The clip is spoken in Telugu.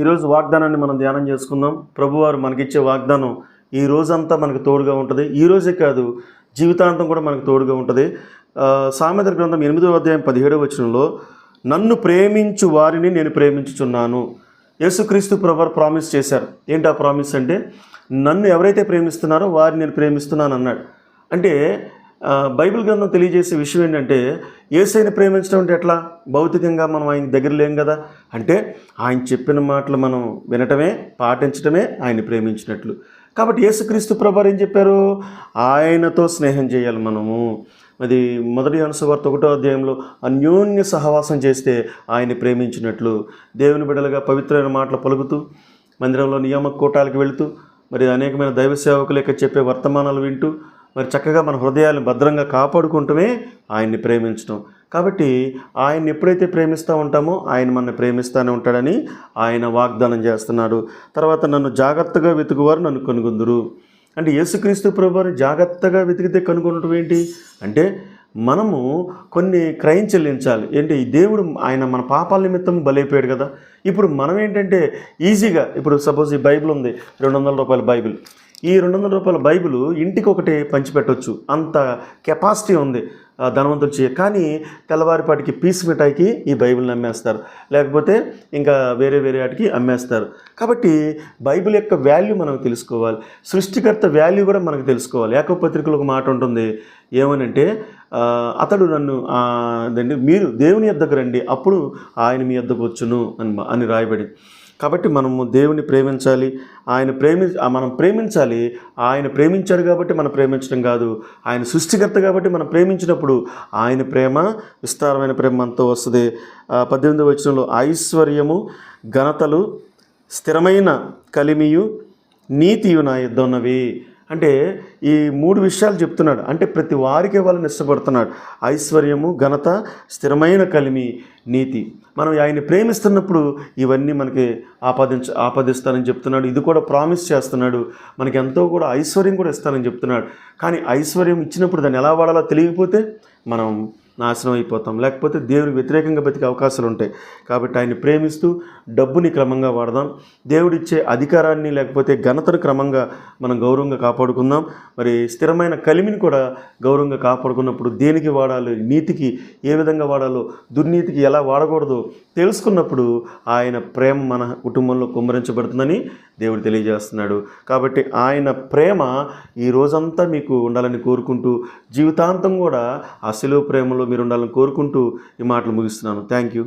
ఈరోజు వాగ్దానాన్ని మనం ధ్యానం చేసుకుందాం. ప్రభువారు మనకిచ్చే వాగ్దానం ఈ రోజంతా మనకు తోడుగా ఉంటుంది. ఈ రోజే కాదు, జీవితాంతం కూడా మనకు తోడుగా ఉంటుంది. సామెతల గ్రంథం 8వ అధ్యాయం 17వ వచనంలో, నన్ను ప్రేమించు వారిని నేను ప్రేమించుచున్నాను. యేసుక్రీస్తు ప్రభువారు ప్రామిస్ చేశారు. ఏంటి ఆ ప్రామిస్ అంటే, నన్ను ఎవరైతే ప్రేమిస్తున్నారో వారిని నేను ప్రేమిస్తున్నాను అన్నాడు. అంటే బైబిల్ గ్రంథం తెలియజేసే విషయం ఏంటంటే, యేసయ్యని ప్రేమించడం అంటే ఎట్లా? భౌతికంగా మనం ఆయన దగ్గర లేం కదా. అంటే ఆయన చెప్పిన మాటలు మనం వినటమే, పాటించడమే ఆయన్ని ప్రేమించినట్లు. కాబట్టి యేసుక్రీస్తు ప్రభువారు ఏం చెప్పారు? ఆయనతో స్నేహం చేయాలి మనము. అది మొదటి యోహాను సువార్త 1వ అధ్యాయంలో అన్యోన్య సహవాసం చేస్తే ఆయన్ని ప్రేమించినట్లు. దేవుని బిడ్డలుగా పవిత్రమైన మాటలు పలుకుతూ, మందిరంలో నియామక కూటాలకు వెళుతూ, మరి అనేకమైన దైవ సేవకుల యొక్క చెప్పే వర్తమానాలు వింటూ, మరి చక్కగా మన హృదయాలను భద్రంగా కాపాడుకుంటమే ఆయన్ని ప్రేమించడం. కాబట్టి ఆయన్ని ఎప్పుడైతే ప్రేమిస్తూ ఉంటామో ఆయన మనల్ని ప్రేమిస్తూనే ఉంటాడని ఆయన వాగ్దానం చేస్తున్నాడు. తర్వాత నన్ను జాగ్రత్తగా వెతుకువారు నన్ను కనుగొందురు. అంటే యేసుక్రీస్తు ప్రభువారిని జాగ్రత్తగా వెతికితే కనుగొనటం ఏంటి అంటే, మనము కొన్ని క్రయం చెల్లించాలి. ఏంటి? ఈ దేవుడు ఆయన మన పాపాల నిమిత్తం బలైపోయాడు కదా. ఇప్పుడు మనం ఏంటంటే ఈజీగా, ఇప్పుడు సపోజ్ ఈ బైబిల్ ఉంది, 200 రూపాయల బైబిల్. ఈ 200 రూపాయల బైబిల్ ఇంటికి ఒకటి పంచిపెట్టవచ్చు, అంత కెపాసిటీ ఉంది ధనవంతులు చేయ. కానీ తెల్లవారిపాటికి పీస్ మిఠాయికి ఈ బైబిల్ని అమ్మేస్తారు, లేకపోతే ఇంకా వేరే వాటికి అమ్మేస్తారు. కాబట్టి బైబిల్ యొక్క వాల్యూ మనం తెలుసుకోవాలి, సృష్టికర్త వాల్యూ కూడా మనకు తెలుసుకోవాలి. యాకోబు పత్రికలో ఒక మాట ఉంటుంది, ఏమనంటే అతడు నన్ను మీరు దేవుని యొద్దకు రండి, అప్పుడు ఆయన మీ యొద్దకు వచ్చును అని రాయబడి. కాబట్టి మనము దేవుని ప్రేమించాలి, మనం ప్రేమించాలి. ఆయన ప్రేమించాడు కాబట్టి మనం ప్రేమించడం కాదు, ఆయన సృష్టికర్త కాబట్టి మనం ప్రేమించినప్పుడు ఆయన ప్రేమ విస్తారమైన ప్రేమ మనతో వస్తుంది. 18వ వచనంలో, ఐశ్వర్యము, ఘనతలు, స్థిరమైన కలిమియు, నీతియు నా యొద్ద ఉన్నవి. అంటే ఈ 3 విషయాలు చెప్తున్నాడు. అంటే ప్రతి వారికి వాళ్ళని ఇష్టపడుతున్నాడు. ఐశ్వర్యము, ఘనత, స్థిరమైన కలిమి, నీతి. మనం ఆయన్ని ప్రేమిస్తున్నప్పుడు ఇవన్నీ మనకి ఆపాదిస్తానని చెప్తున్నాడు. ఇది కూడా ప్రామిస్ చేస్తున్నాడు. మనకి ఎంతో కూడా ఐశ్వర్యం కూడా ఇస్తానని చెప్తున్నాడు. కానీ ఐశ్వర్యం ఇచ్చినప్పుడు దాన్ని ఎలా వాడాలో తెలియకపోతే మనం నాశనం అయిపోతాం, లేకపోతే దేవునికి వ్యతిరేకంగా బతికే అవకాశాలు ఉంటాయి. కాబట్టి ఆయన్ని ప్రేమిస్తూ డబ్బుని క్రమంగా వాడదాం. దేవుడిచ్చే అధికారాన్ని లేకపోతే ఘనతను క్రమంగా మనం గౌరవంగా కాపాడుకుందాం. మరి స్థిరమైన కలిమిని కూడా గౌరవంగా కాపాడుకున్నప్పుడు దేనికి వాడాలి, నీతికి ఏ విధంగా వాడాలో, దుర్నీతికి ఎలా వాడకూడదో తెలుసుకున్నప్పుడు ఆయన ప్రేమ మన కుటుంబంలో కుమ్మరించబడుతుందని దేవుడు తెలియజేస్తున్నాడు. కాబట్టి ఆయన ప్రేమ ఈ రోజంతా మీకు ఉండాలని కోరుకుంటూ, జీవితాంతం కూడా ఆ శిలువ ప్రేమలో మీరు ఉండాలని కోరుకుంటూ ఈ మాటలు ముగిస్తున్నాను. Thank you.